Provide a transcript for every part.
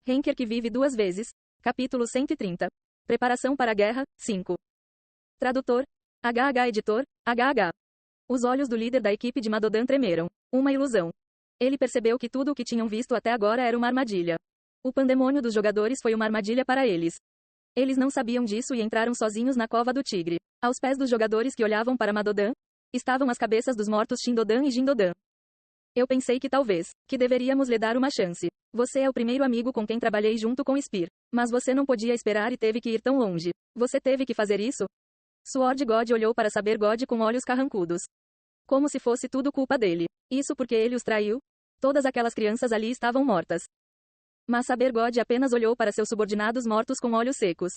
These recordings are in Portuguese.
Henker que vive duas vezes. Capítulo 130. Preparação para a guerra, 5. Tradutor. HH Editor, HH. Os olhos do líder da equipe de Madodan tremeram. Uma ilusão. Ele percebeu que tudo o que tinham visto até agora era uma armadilha. O pandemônio dos jogadores foi uma armadilha para eles. Eles não sabiam disso e entraram sozinhos na cova do tigre. Aos pés dos jogadores que olhavam para Madodan, estavam as cabeças dos mortos Shindodan e Jindodan. Eu pensei que deveríamos lhe dar uma chance. Você é o primeiro amigo com quem trabalhei junto com Spear. Mas você não podia esperar e teve que ir tão longe. Você teve que fazer isso? Sword God olhou para Saber God com olhos carrancudos. Como se fosse tudo culpa dele. Isso porque ele os traiu? Todas aquelas crianças ali estavam mortas. Mas Saber God apenas olhou para seus subordinados mortos com olhos secos.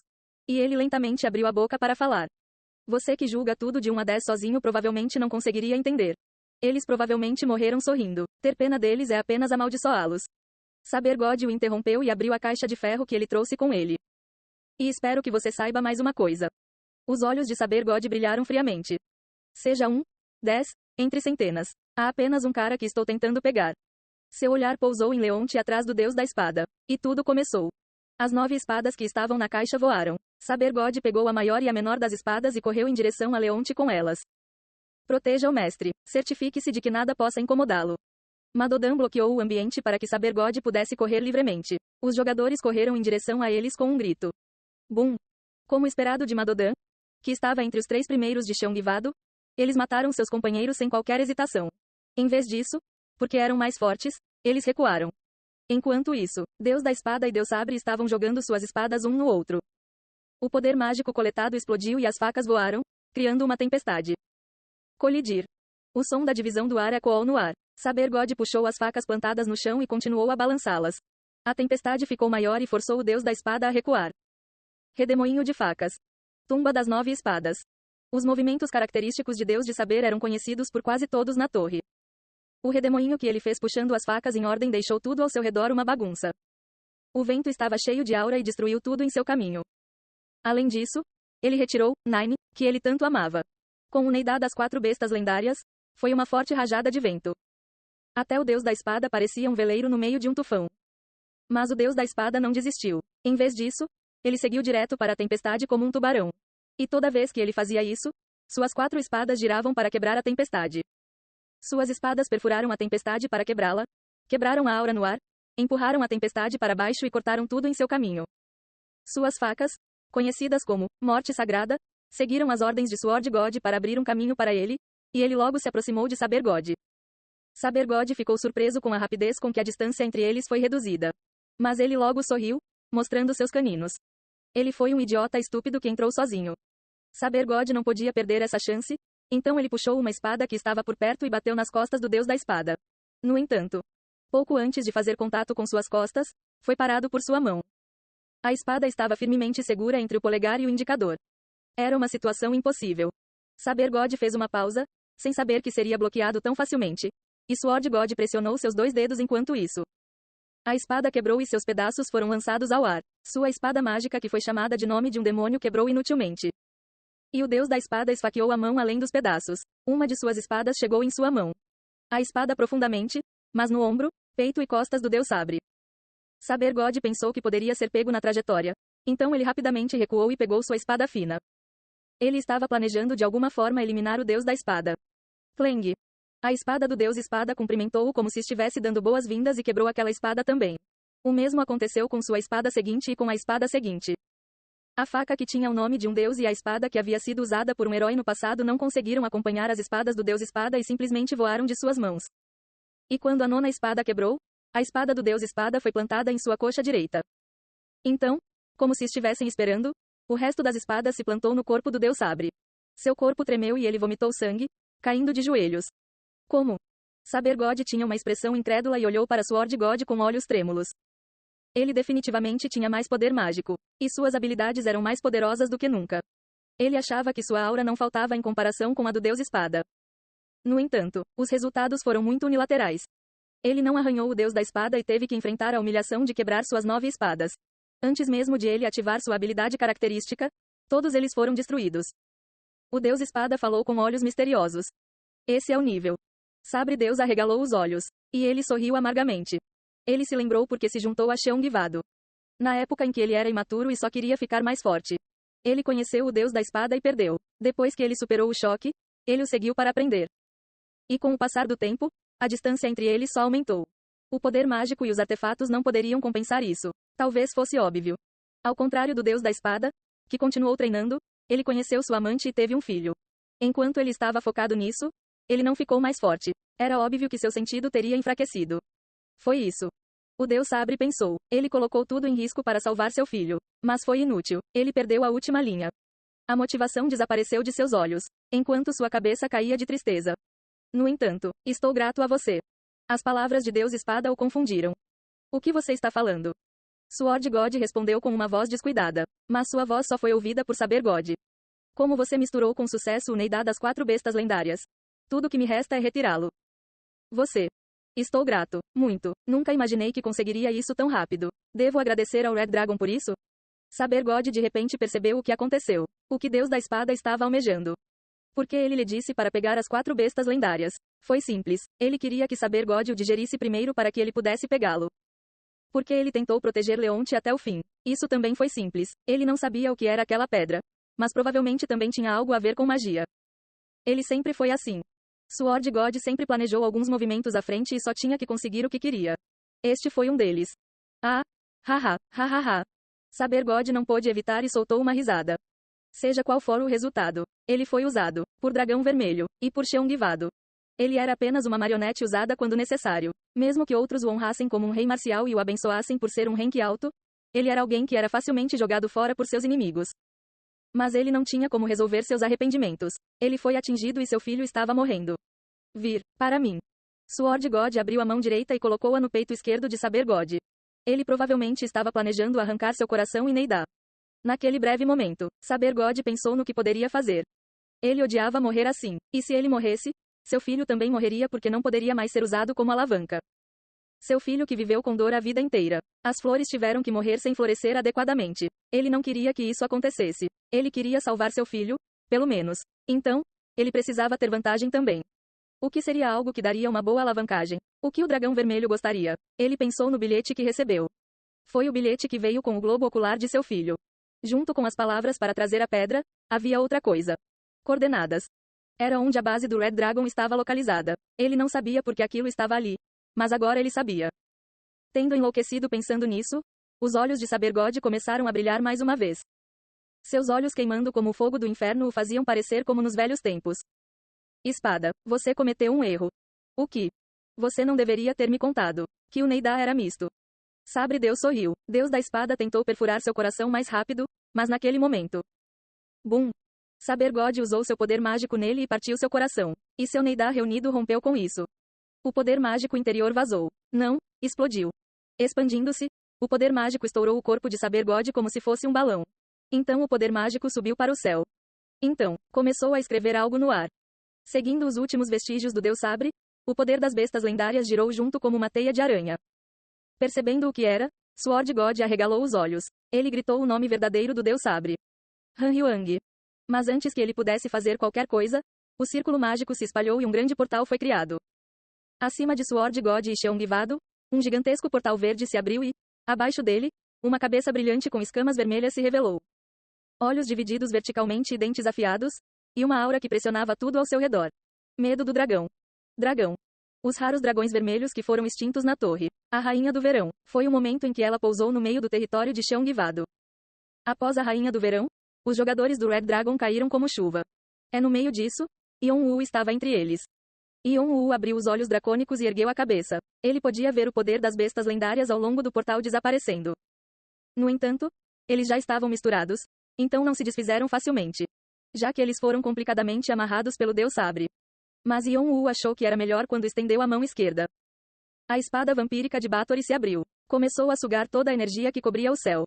E ele lentamente abriu a boca para falar. Você que julga tudo de 1 a 10 sozinho provavelmente não conseguiria entender. Eles provavelmente morreram sorrindo. Ter pena deles é apenas amaldiçoá-los. Saber God o interrompeu e abriu a caixa de ferro que ele trouxe com ele. E espero que você saiba mais uma coisa. Os olhos de Saber God brilharam friamente. Seja 1, 10, entre centenas. Há apenas um cara que estou tentando pegar. Seu olhar pousou em Leonte atrás do deus da espada. E tudo começou. As 9 espadas que estavam na caixa voaram. Saber God pegou a maior e a menor das espadas e correu em direção a Leonte com elas. Proteja o mestre. Certifique-se de que nada possa incomodá-lo. Madodan bloqueou o ambiente para que Saber God pudesse correr livremente. Os jogadores correram em direção a eles com um grito. Bum! Como esperado de Madodan, que estava entre os 3 primeiros de Cheongvado, eles mataram seus companheiros sem qualquer hesitação. Em vez disso, porque eram mais fortes, eles recuaram. Enquanto isso, Deus da Espada e Deus Sabre estavam jogando suas espadas um no outro. O poder mágico coletado explodiu e as facas voaram, criando uma tempestade. Colidir. O som da divisão do ar ecoou no ar. Saber God puxou as facas plantadas no chão e continuou a balançá-las. A tempestade ficou maior e forçou o Deus da Espada a recuar. Redemoinho de facas. Tumba das 9 espadas. Os movimentos característicos de Deus de Saber eram conhecidos por quase todos na torre. O redemoinho que ele fez puxando as facas em ordem deixou tudo ao seu redor uma bagunça. O vento estava cheio de aura e destruiu tudo em seu caminho. Além disso, ele retirou Nine, que ele tanto amava. Com o Neidá das 4 bestas lendárias, foi uma forte rajada de vento. Até o Deus da Espada parecia um veleiro no meio de um tufão. Mas o Deus da Espada não desistiu. Em vez disso, ele seguiu direto para a tempestade como um tubarão. E toda vez que ele fazia isso, suas 4 espadas giravam para quebrar a tempestade. Suas espadas perfuraram a tempestade para quebrá-la, quebraram a aura no ar, empurraram a tempestade para baixo e cortaram tudo em seu caminho. Suas facas, conhecidas como Morte Sagrada, seguiram as ordens de Sword God para abrir um caminho para ele, e ele logo se aproximou de Saber God. Saber God ficou surpreso com a rapidez com que a distância entre eles foi reduzida. Mas ele logo sorriu, mostrando seus caninos. Ele foi um idiota estúpido que entrou sozinho. Saber God não podia perder essa chance, então ele puxou uma espada que estava por perto e bateu nas costas do Deus da Espada. No entanto, pouco antes de fazer contato com suas costas, foi parado por sua mão. A espada estava firmemente segura entre o polegar e o indicador. Era uma situação impossível. Saber God fez uma pausa, sem saber que seria bloqueado tão facilmente. E Sword God pressionou seus 2 dedos enquanto isso. A espada quebrou e seus pedaços foram lançados ao ar. Sua espada mágica que foi chamada de nome de um demônio quebrou inutilmente. E o Deus da Espada esfaqueou a mão além dos pedaços. Uma de suas espadas chegou em sua mão. A espada profundamente, mas no ombro, peito e costas do Deus Sabre. Saber God pensou que poderia ser pego na trajetória. Então ele rapidamente recuou e pegou sua espada fina. Ele estava planejando de alguma forma eliminar o Deus da Espada. Clang. A espada do Deus Espada cumprimentou-o como se estivesse dando boas-vindas e quebrou aquela espada também. O mesmo aconteceu com sua espada seguinte e com a espada seguinte. A faca que tinha o nome de um deus e a espada que havia sido usada por um herói no passado não conseguiram acompanhar as espadas do Deus Espada e simplesmente voaram de suas mãos. E quando a 9ª espada quebrou, a espada do Deus Espada foi plantada em sua coxa direita. Então, como se estivessem esperando, o resto das espadas se plantou no corpo do Deus Sabre. Seu corpo tremeu e ele vomitou sangue, caindo de joelhos. Como? Saber God tinha uma expressão incrédula e olhou para Sword God com olhos trêmulos. Ele definitivamente tinha mais poder mágico, e suas habilidades eram mais poderosas do que nunca. Ele achava que sua aura não faltava em comparação com a do Deus Espada. No entanto, os resultados foram muito unilaterais. Ele não arranhou o Deus da Espada e teve que enfrentar a humilhação de quebrar suas 9 espadas. Antes mesmo de ele ativar sua habilidade característica, todos eles foram destruídos. O Deus Espada falou com olhos misteriosos. Esse é o nível. Sabre Deus arregalou os olhos, e ele sorriu amargamente. Ele se lembrou porque se juntou a Cheongvado. Na época em que ele era imaturo e só queria ficar mais forte. Ele conheceu o Deus da espada e perdeu. Depois que ele superou o choque, ele o seguiu para aprender. E com o passar do tempo, a distância entre eles só aumentou. O poder mágico e os artefatos não poderiam compensar isso. Talvez fosse óbvio. Ao contrário do Deus da espada, que continuou treinando, ele conheceu sua amante e teve um filho. Enquanto ele estava focado nisso, ele não ficou mais forte. Era óbvio que seu sentido teria enfraquecido. Foi isso. O Deus Sabre pensou. Ele colocou tudo em risco para salvar seu filho. Mas foi inútil. Ele perdeu a última linha. A motivação desapareceu de seus olhos, enquanto sua cabeça caía de tristeza. No entanto, estou grato a você. As palavras de Deus Espada o confundiram. O que você está falando? Sword God respondeu com uma voz descuidada. Mas sua voz só foi ouvida por Saber God. Como você misturou com sucesso o Neidá das 4 bestas lendárias. Tudo que me resta é retirá-lo. Você. Estou grato. Muito. Nunca imaginei que conseguiria isso tão rápido. Devo agradecer ao Red Dragon por isso? Saber God de repente percebeu o que aconteceu. O que Deus da Espada estava almejando. Porque ele lhe disse para pegar as 4 bestas lendárias. Foi simples. Ele queria que Saber God o digerisse primeiro para que ele pudesse pegá-lo. Porque ele tentou proteger Leonte até o fim. Isso também foi simples. Ele não sabia o que era aquela pedra. Mas provavelmente também tinha algo a ver com magia. Ele sempre foi assim. Sword God sempre planejou alguns movimentos à frente e só tinha que conseguir o que queria. Este foi um deles. Ah! Haha, hahaha. Saber God não pôde evitar e soltou uma risada. Seja qual for o resultado, ele foi usado, por Dragão Vermelho, e por Cheongvado. Ele era apenas uma marionete usada quando necessário. Mesmo que outros o honrassem como um rei marcial e o abençoassem por ser um rank alto, ele era alguém que era facilmente jogado fora por seus inimigos. Mas ele não tinha como resolver seus arrependimentos. Ele foi atingido e seu filho estava morrendo. Vir, para mim. Sword God abriu a mão direita e colocou-a no peito esquerdo de Saber God. Ele provavelmente estava planejando arrancar seu coração e Neidá. Naquele breve momento, Saber God pensou no que poderia fazer. Ele odiava morrer assim. E se ele morresse, seu filho também morreria porque não poderia mais ser usado como alavanca. Seu filho que viveu com dor a vida inteira. As flores tiveram que morrer sem florescer adequadamente. Ele não queria que isso acontecesse. Ele queria salvar seu filho, pelo menos. Então, ele precisava ter vantagem também. O que seria algo que daria uma boa alavancagem? O que o Dragão Vermelho gostaria? Ele pensou no bilhete que recebeu. Foi o bilhete que veio com o globo ocular de seu filho. Junto com as palavras para trazer a pedra, havia outra coisa. Coordenadas. Era onde a base do Red Dragon estava localizada. Ele não sabia por que aquilo estava ali. Mas agora ele sabia. Tendo enlouquecido pensando nisso, os olhos de Saber God começaram a brilhar mais uma vez. Seus olhos queimando como o fogo do inferno o faziam parecer como nos velhos tempos. Espada, você cometeu um erro. O que? Você não deveria ter me contado. Que o Neidá era misto. Sabre Deus sorriu. Deus da espada tentou perfurar seu coração mais rápido, mas naquele momento. Bum! Saber God usou seu poder mágico nele e partiu seu coração. E seu Neidá reunido rompeu com isso. O poder mágico interior vazou. Não, explodiu. Expandindo-se, o poder mágico estourou o corpo de Saber God como se fosse um balão. Então o poder mágico subiu para o céu. Então, começou a escrever algo no ar. Seguindo os últimos vestígios do Deus Sabre, o poder das bestas lendárias girou junto como uma teia de aranha. Percebendo o que era, Sword God arregalou os olhos. Ele gritou o nome verdadeiro do Deus Sabre. Han Yuang. Mas antes que ele pudesse fazer qualquer coisa, o círculo mágico se espalhou e um grande portal foi criado. Acima de Sword God e Cheongvado, um gigantesco portal verde se abriu e, abaixo dele, uma cabeça brilhante com escamas vermelhas se revelou. Olhos divididos verticalmente e dentes afiados, e uma aura que pressionava tudo ao seu redor. Medo do dragão. Dragão. Os raros dragões vermelhos que foram extintos na torre. A Rainha do Verão. Foi o momento em que ela pousou no meio do território de Cheongvado. Após a Rainha do Verão, os jogadores do Red Dragon caíram como chuva. É no meio disso, Yeon-woo estava entre eles. Yeon-woo abriu os olhos dracônicos e ergueu a cabeça. Ele podia ver o poder das bestas lendárias ao longo do portal desaparecendo. No entanto, eles já estavam misturados, então não se desfizeram facilmente. Já que eles foram complicadamente amarrados pelo Deus Sabre. Mas Yeon-woo achou que era melhor quando estendeu a mão esquerda. A espada vampírica de Bathory se abriu. Começou a sugar toda a energia que cobria o céu.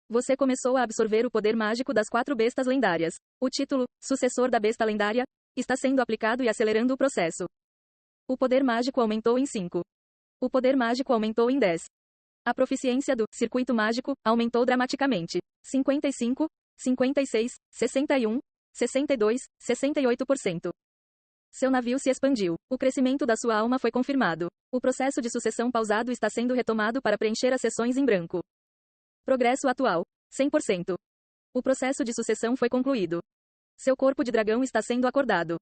Você começou a absorver o poder mágico das 4 bestas lendárias. O título, Sucessor da Besta Lendária, está sendo aplicado e acelerando o processo. O poder mágico aumentou em 5. O poder mágico aumentou em 10. A proficiência do circuito mágico aumentou dramaticamente. 55, 56, 61, 62, 68%. Seu navio se expandiu. O crescimento da sua alma foi confirmado. O processo de sucessão pausado está sendo retomado para preencher as seções em branco. Progresso atual: 100%. O processo de sucessão foi concluído. Seu corpo de dragão está sendo acordado.